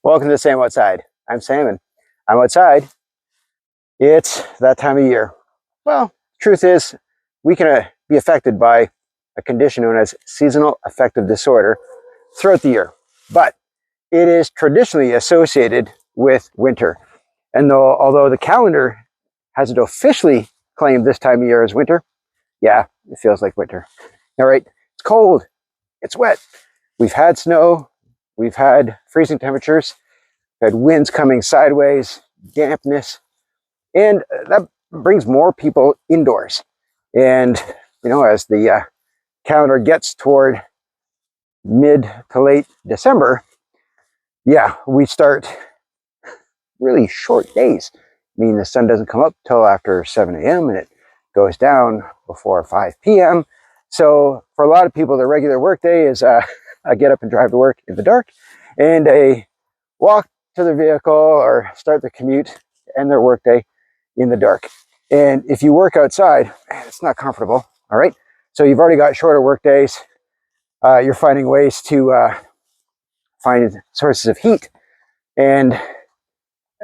Welcome to Sam Outside. I'm Sam and I'm outside. It's that time of year. Well, truth is, we can be affected by a condition known as seasonal affective disorder throughout the year, but it is traditionally associated with winter. And although the calendar hasn't officially claimed this time of year as winter, yeah, it feels like winter. All right, it's cold, it's wet. We've had snow, we've had freezing temperatures, we've had winds coming sideways, dampness, and that brings more people indoors. And, as the calendar gets toward mid to late December, yeah, we start really short days. I mean, the sun doesn't come up till after 7 a.m. and it goes down before 5 p.m. So for a lot of people, the regular workday is a get up and drive to work in the dark, and a walk to their vehicle or start their commute to end their workday in the dark. And if you work outside, it's not comfortable. All right. So you've already got shorter work days. You're finding ways to find sources of heat, and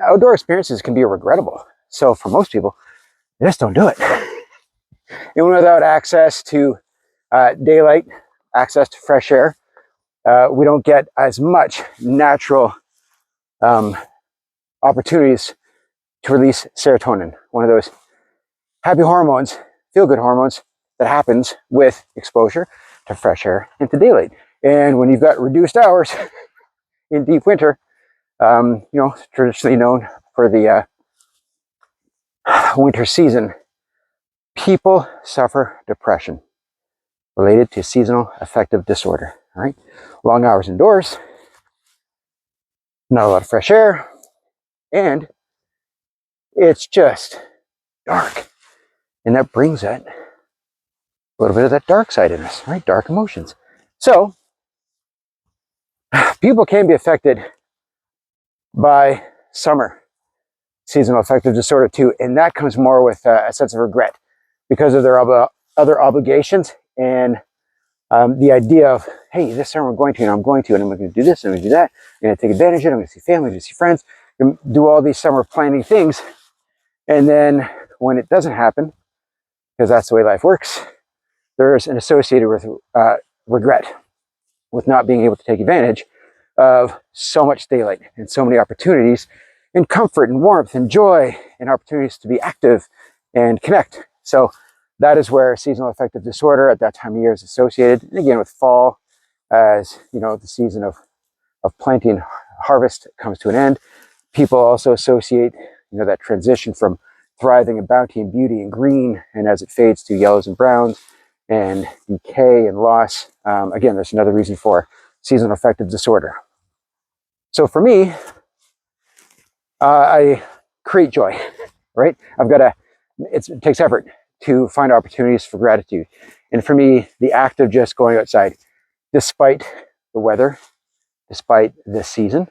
outdoor experiences can be regrettable. So for most people, they just don't do it. And without access to daylight, access to fresh air, we don't get as much natural opportunities to release serotonin, one of those happy hormones, feel-good hormones that happens with exposure to fresh air and to daylight. And when you've got reduced hours in deep winter, traditionally known for the winter season, people suffer depression related to seasonal affective disorder. All right, long hours indoors, not a lot of fresh air, and it's just dark. And that brings that a little bit of that dark side in us, right? Dark emotions. So people can be affected by summer seasonal affective disorder too, and that comes more with a sense of regret because of their other obligations and the idea of, hey, this summer I'm going to, and I'm going to do this, and I'm going to do that, I'm going to take advantage of it, I'm going to see family, I'm going to see friends, and do all these summer planning things. And then when it doesn't happen, because that's the way life works, there's an associated with regret with not being able to take advantage of so much daylight and so many opportunities and comfort and warmth and joy and opportunities to be active and connect. So that is where seasonal affective disorder at that time of year is associated. And again, with fall, as the season of planting and harvest comes to an end, people also associate that transition from thriving and bounty and beauty and green, and as it fades to yellows and browns and decay and loss. Again, there's another reason for seasonal affective disorder. So for me, I create joy, right? It takes effort to find opportunities for gratitude. And for me, the act of just going outside, despite the weather, despite the season,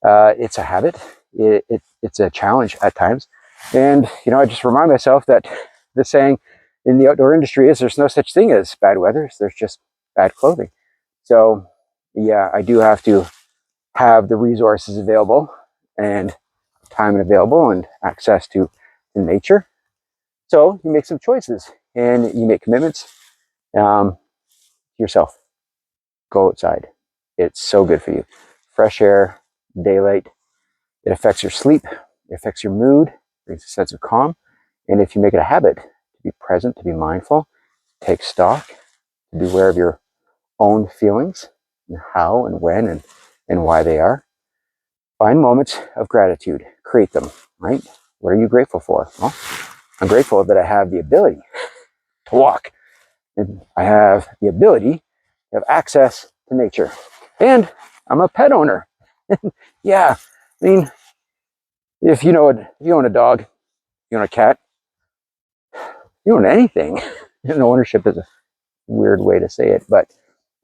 it's a habit. It's a challenge at times. And, I just remind myself that the saying in the outdoor industry is there's no such thing as bad weather. There's just bad clothing. So yeah, I do have to have the resources available and time available and access to nature. So you make some choices and you make commitments yourself. Go outside. It's so good for you. Fresh air, daylight. It affects your sleep. It affects your mood. Brings a sense of calm. And if you make it a habit to be present, to be mindful, take stock, to be aware of your own feelings and how and when and why they are, find moments of gratitude. Create them, right? What are you grateful for? Well, I'm grateful that I have the ability to walk. And I have the ability to have access to nature. And I'm a pet owner. Yeah, I mean, if you own a dog, you own a cat, you own anything. Ownership is a weird way to say it, but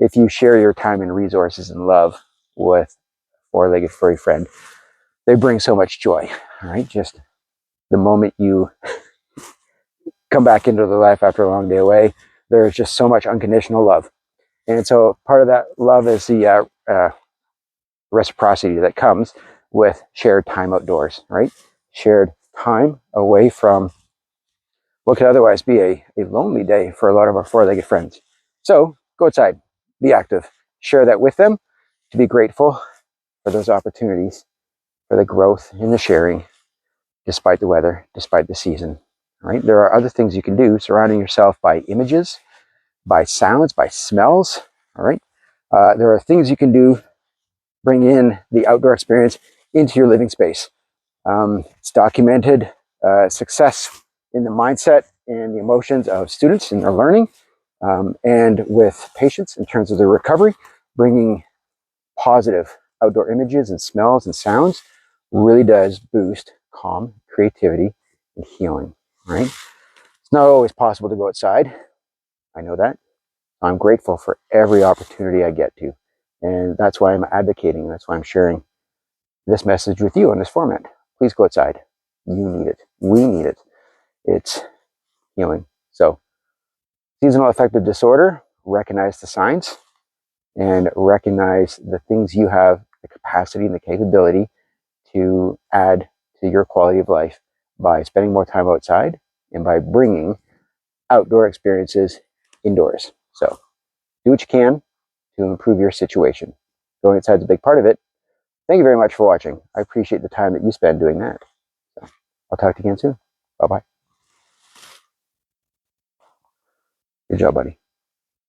if you share your time and resources and love with a four-legged furry friend, they bring so much joy, right? Just the moment you come back into their life after a long day away, there's just so much unconditional love. And so part of that love is the reciprocity that comes with shared time outdoors, right? Shared time away from what could otherwise be a lonely day for a lot of our four-legged friends. So go outside, be active, share that with them, to be grateful for those opportunities, for the growth in the sharing, despite the weather, despite the season, right? There are other things you can do, surrounding yourself by images, by sounds, by smells, all right? There are things you can do, bring in the outdoor experience into your living space. It's documented success in the mindset and the emotions of students in their learning, and with patients in terms of their recovery, bringing positive outdoor images and smells and sounds really does boost calm, creativity, and healing, right? It's not always possible to go outside. I know that. I'm grateful for every opportunity I get to. And that's why I'm advocating. That's why I'm sharing this message with you in this format. Please go outside. You need it. We need it. It's healing. So, seasonal affective disorder, recognize the signs and recognize the things you have the capacity and the capability to add to your quality of life by spending more time outside and by bringing outdoor experiences indoors. So, do what you can to improve your situation. Going outside is a big part of it. Thank you very much for watching. I appreciate the time that you spend doing that. So, I'll talk to you again soon. Bye-bye. Good job, buddy.